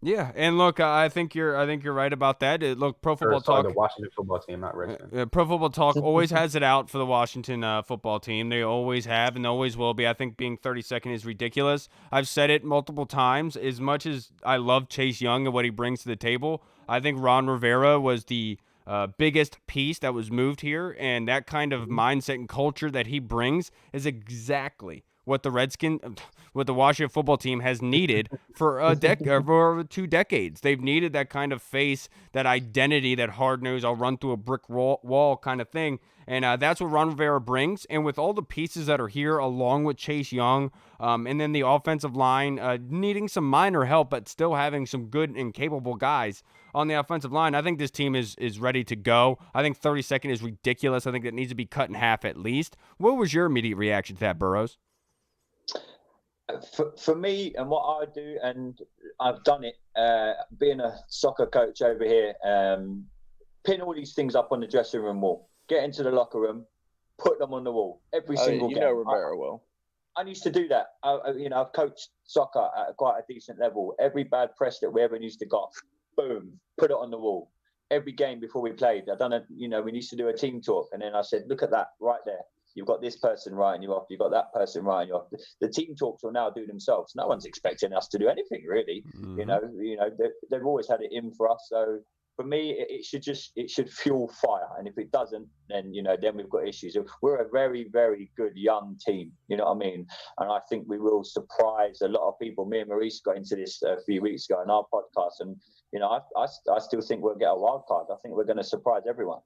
A: Yeah, and look, I think you're right about that. Look, Pro Football Talk,
B: the Washington football team, not Redskins.
A: Pro Football Talk always has it out for the Washington football team. They always have and always will be. I think being 32nd is ridiculous. I've said it multiple times. As much as I love Chase Young and what he brings to the table, I think Ron Rivera was the biggest piece that was moved here, and that kind of mindset and culture that he brings is exactly what the Washington football team has needed for for 2 decades. They've needed that kind of face, that identity, that hard-nosed, I'll run through a brick wall kind of thing. And that's what Ron Rivera brings. And with all the pieces that are here, along with Chase Young, and then the offensive line needing some minor help, but still having some good and capable guys on the offensive line, I think this team is ready to go. I think 32nd is ridiculous. I think that needs to be cut in half at least. What was your immediate reaction to that, Burrows?
D: For me and what I do, and I've done it, being a soccer coach over here, pin all these things up on the dressing room wall, get into the locker room, put them on the wall every single game.
C: Rivera will.
D: I used to do that. I've coached soccer at quite a decent level. Every bad press that we ever used to got, boom, put it on the wall. Every game before we played, we used to do a team talk, and then I said, look at that right there. You've got this person writing you off. You've got that person writing you off. The team talks will now do themselves. No one's expecting us to do anything really. They've always had it in for us. So for me, it should fuel fire. And if it doesn't, then we've got issues. We're a very, very good young team. You know what I mean? And I think we will surprise a lot of people. Me and Maurice got into this a few weeks ago in our podcast, and I still think we'll get a wild card. I think we're going to surprise everyone.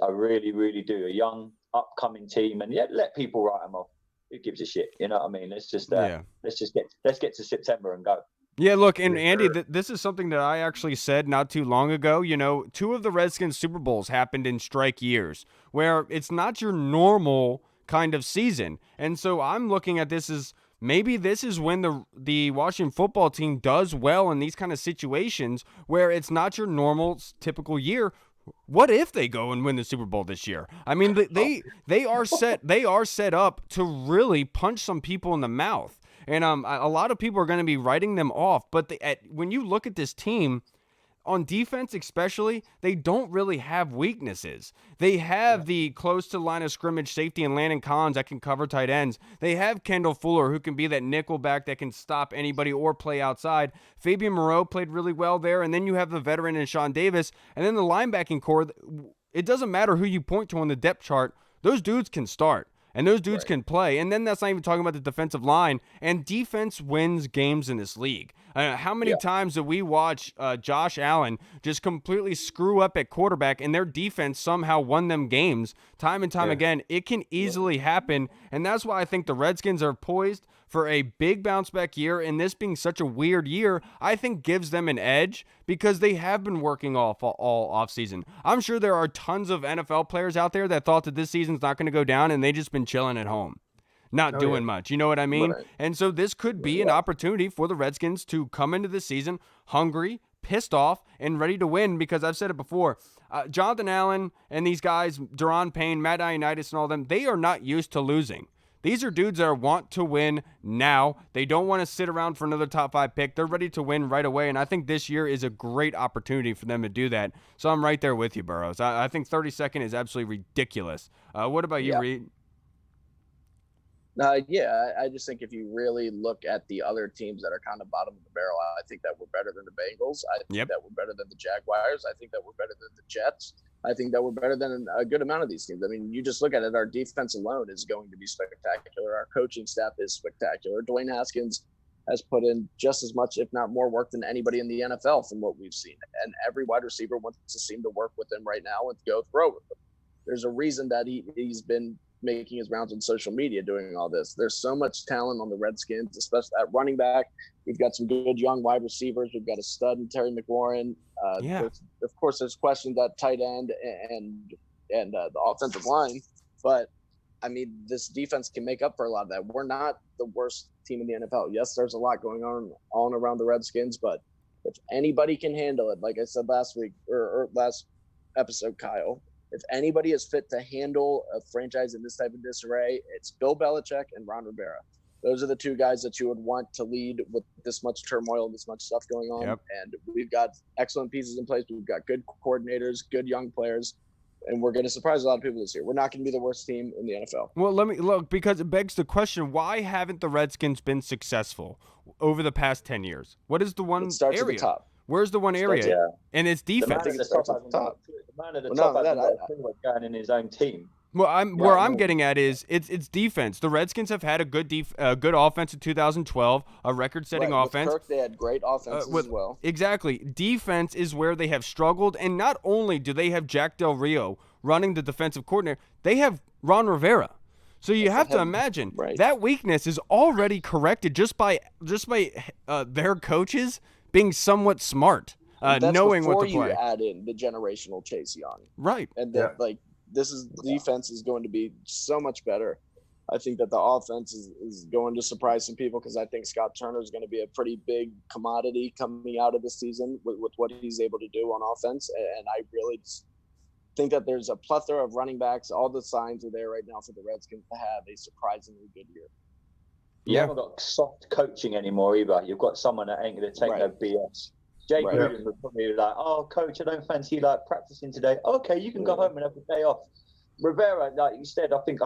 D: I really, really do. A young, upcoming team, and let people write them off. Who gives a shit? You know what I mean? Let's get to September and go.
A: Yeah, look, and Andy, this is something that I actually said not too long ago. 2 of the Redskins Super Bowls happened in strike years, where it's not your normal kind of season, and so I'm looking at this as maybe this is when the Washington football team does well in these kind of situations where it's not your normal, typical year. What if they go and win the Super Bowl this year? I mean, they are set up to really punch some people in the mouth, and a lot of people are going to be writing them off. But when you look at this team, on defense especially, they don't really have weaknesses. They have the close to line of scrimmage safety and Landon Collins that can cover tight ends. They have Kendall Fuller, who can be that nickel back that can stop anybody or play outside. Fabian Moreau played really well there. And then you have the veteran in Sean Davis. And then the linebacking core, it doesn't matter who you point to on the depth chart. Those dudes can start. And those dudes
C: Right.
A: can play. And then that's not even talking about the defensive line. And defense wins games in this league. How many times did we watch Josh Allen just completely screw up at quarterback and their defense somehow won them games time and time again? It can easily happen. And that's why I think the Redskins are poised for a big bounce back year. And this being such a weird year, I think gives them an edge because they have been working all offseason. I'm sure there are tons of NFL players out there that thought that this season's not going to go down and they just been chilling at home, not doing much. You know what I mean?
C: Right.
A: And so this could be an opportunity for the Redskins to come into the season hungry, pissed off, and ready to win because I've said it before. Jonathan Allen and these guys, Daron Payne, Matt Ioannidis, and all them, they are not used to losing. These are dudes that want to win now. They don't want to sit around for another top 5 pick. They're ready to win right away, and I think this year is a great opportunity for them to do that. So I'm right there with you, Burrows. I think 32nd is absolutely ridiculous. What about you, Reed?
C: I just think if you really look at the other teams that are kind of bottom of the barrel, I think that we're better than the Bengals. I think that we're better than the Jaguars. I think that we're better than the Jets. I think that we're better than a good amount of these teams. I mean, you just look at it, our defense alone is going to be spectacular. Our coaching staff is spectacular. Dwayne Haskins has put in just as much, if not more work than anybody in the NFL from what we've seen. And every wide receiver wants to seem to work with him right now and go throw with him. There's a reason that he's been making his rounds on social media doing all this. There's so much talent on the Redskins, especially at running back. We've got some good young wide receivers. We've got a stud in Terry McLaurin. Of course, there's questions at tight end and the offensive line. But, I mean, this defense can make up for a lot of that. We're not the worst team in the NFL. Yes, there's a lot going on around the Redskins, but if anybody can handle it, like I said last week or last episode, Kyle, if anybody is fit to handle a franchise in this type of disarray, it's Bill Belichick and Ron Rivera. Those are the two guys that you would want to lead with this much turmoil, this much stuff going on.
A: Yep.
C: And we've got excellent pieces in place. We've got good coordinators, good young players, and we're going to surprise a lot of people this year. We're not going to be the worst team in the NFL.
A: Well, let me look, because it begs the question, why haven't the Redskins been successful over the past 10 years? What is the one
C: It starts
A: area?
C: at the top.
A: Where's the one area? And it's defense.
D: The man at the top hasn't going in his own team.
A: Well, I'm getting at is it's defense. The Redskins have had a good offense in 2012, a record-setting offense.
C: With Kirk, they had great offense as well.
A: Exactly. Defense is where they have struggled, and not only do they have Jack Del Rio running the defensive coordinator, they have Ron Rivera. So you have to imagine that weakness is already corrected just by their coaches being somewhat smart, knowing what to play.
C: You add in the generational Chase Young,
A: right?
C: And defense is going to be so much better. I think that the offense is going to surprise some people because I think Scott Turner is going to be a pretty big commodity coming out of the season with what he's able to do on offense. And I really just think that there's a plethora of running backs. All the signs are there right now for the Redskins to have a surprisingly good year.
D: You haven't got soft coaching anymore either. You've got someone that ain't going to take no BS. Jay Gruden would probably be like, "Oh, coach, I don't fancy practicing today." Okay, you can go home and have a day off. Rivera, like you said, I think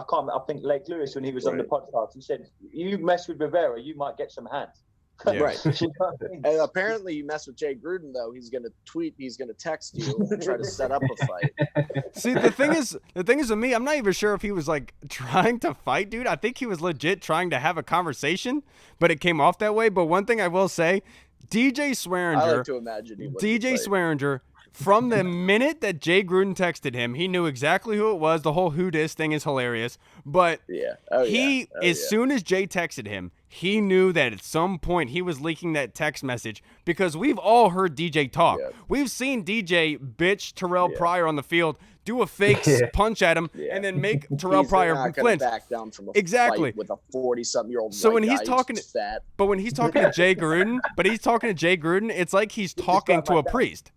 D: Lake Lewis, when he was on the podcast, he said, "You mess with Rivera, you might get some hands."
A: Yeah.
C: Right. You know I mean? And apparently, you mess with Jay Gruden, though, he's going to tweet, he's going to text you and try to set up a fight.
A: See, the thing is with me, I'm not even sure if he was trying to fight, dude. I think he was legit trying to have a conversation, but it came off that way. But one thing I will say, DJ Swearinger.
C: I like to imagine
A: DJ Swearinger, from the minute that Jay Gruden texted him, he knew exactly who it was. The whole who dis thing is hilarious. But as soon as Jay texted him, he knew that at some point he was leaking that text message because we've all heard DJ talk. Yeah. We've seen DJ bitch Terrell Pryor on the field, do a fake punch at him, and then make Terrell Pryor flinch.
C: Back down from a fight with a 40-something-year-old.
A: So when he's talking to Jay Gruden, it's like he's talking to a priest.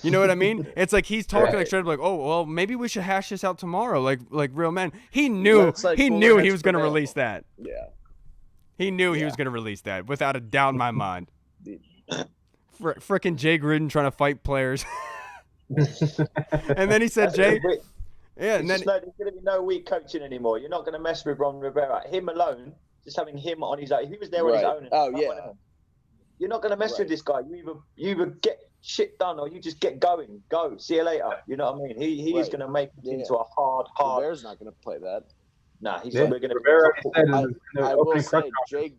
A: You know what I mean? It's like he's talking straight up like, "Oh, well, maybe we should hash this out tomorrow, like real men." He knew he was going to release that.
C: Yeah.
A: He knew he was going to release that without a doubt in my mind. Frickin' Jay Gruden trying to fight players. And then he said, "Jay, and then
D: there's going to be no weak coaching anymore. You're not going to mess with Ron Rivera. Him alone, just having him on his own. If he was there on his own. You're not going to mess with this guy. You either get shit done or you just get going. Go. See you later. You know what I mean? He is going to make it into a hard.
C: Bear's not going to play that.
D: Nah, he's
B: Yeah,
D: we're going to
B: Rivera
D: be.
B: said in the
C: I will
B: opening press
C: say,
B: conference.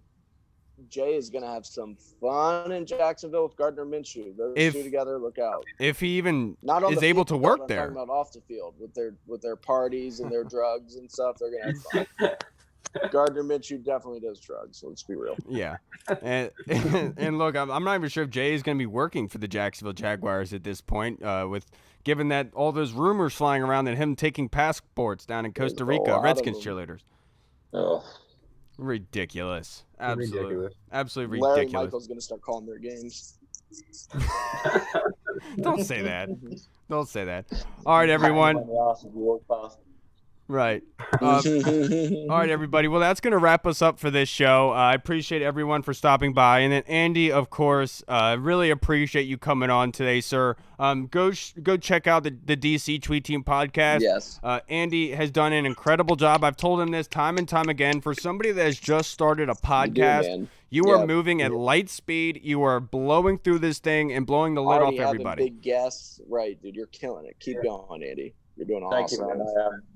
C: Jay is going to have some fun in Jacksonville with Gardner Minshew. Those two together, look out.
A: If he even
C: Not on
A: is
C: the
A: able
C: field,
A: to work
C: I'm
A: there.
C: talking about off the field with their parties and their drugs and stuff. They're going to have fun. Gardner Minshew definitely does drugs. Let's be real.
A: Yeah, and look, I'm not even sure if Jay is going to be working for the Jacksonville Jaguars at this point. With given that all those rumors flying around and him taking passports down in Costa Rica, Redskins cheerleaders.
D: Oh,
A: ridiculous!
B: Ridiculous.
A: Absolutely
C: Larry
A: ridiculous.
C: Michael's going to start calling their games.
A: Don't say that. Don't say that. All right, everyone. Right. All right, everybody. Well, that's going to wrap us up for this show. I appreciate everyone for stopping by. And then, Andy, of course, really appreciate you coming on today, sir. Go check out the DC Tweet Team podcast.
C: Yes.
A: Andy has done an incredible job. I've told him this time and time again. For somebody that has just started a podcast, you are moving at light speed. You are blowing through this thing and blowing the lid off everybody.
C: Big guests. Right, dude. You're killing it. Keep going, Andy. You're doing awesome.
D: Thank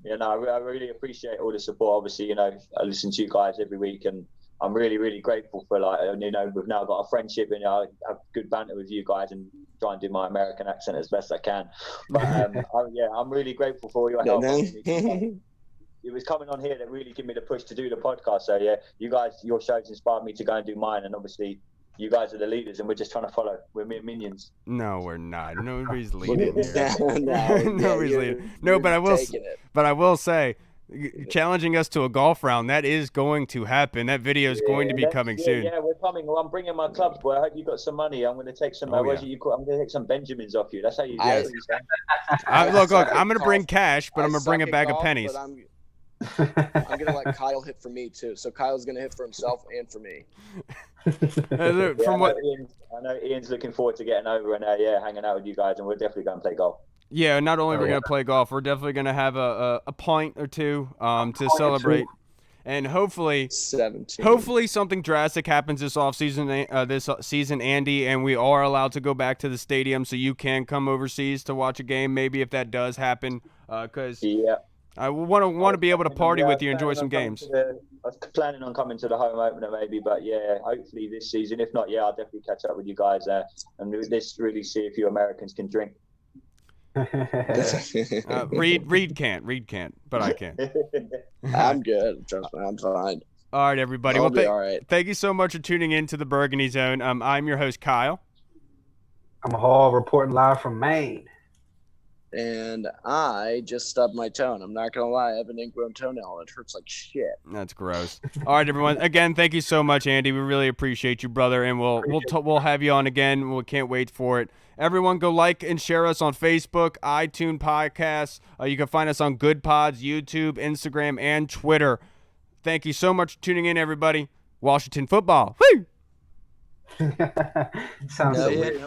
D: you, man. I really appreciate all the support. Obviously, I listen to you guys every week, and I'm really, really grateful for we've now got a friendship, and I have good banter with you guys, and try and do my American accent as best I can. But I'm really grateful for all your help. It was coming on here that really gave me the push to do the podcast. So yeah, you guys, your shows inspired me to go and do mine, and obviously, you guys are the leaders, and we're just trying to follow. We're mere minions.
A: No, we're not. Nobody's leading here.
C: Nobody's
A: leading. No, but I will say, challenging us to a golf round, that is going to happen. That video is going to be coming soon.
D: Yeah, we're coming. Well, I'm bringing my clubs, boy. I hope you got some money. I'm going to take some. I'm going to take some Benjamins off you. That's how you do it.
A: Look. I'm going to bring cash, but I'm going to bring a bag of pennies.
C: I'm gonna let Kyle hit for me too. So Kyle's gonna hit for himself and for me.
D: I know Ian's looking forward to getting over and hanging out with you guys, and we're definitely going to play golf.
A: Yeah, not only we're going to play golf, we're definitely going to have a pint or two to celebrate. And hopefully something drastic happens this season, Andy, and we are allowed to go back to the stadium, so you can come overseas to watch a game. Maybe if that does happen, because I want to be able to party with you, enjoy some games.
D: I was planning on coming to the home opener maybe, but hopefully this season. If not, I'll definitely catch up with you guys and really see if you Americans can drink.
A: Reed can't, but I can.
C: I'm good. Trust me, I'm fine.
A: All right, everybody.
C: I'll be all right.
A: Thank you so much for tuning in to the Burgundy Zone. I'm your host, Kyle.
B: I'm Hall, reporting live from Maine.
C: And I just stubbed my toe. I'm not going to lie. I have an ingrown toenail. It hurts like shit.
A: That's gross. All right, everyone. Again, thank you so much, Andy. We really appreciate you, brother. And we'll have you on again. We can't wait for it. Everyone, go like and share us on Facebook, iTunes Podcasts. You can find us on Good Pods, YouTube, Instagram, and Twitter. Thank you so much for tuning in, everybody. Washington football. Woo!
B: Sounds so weird.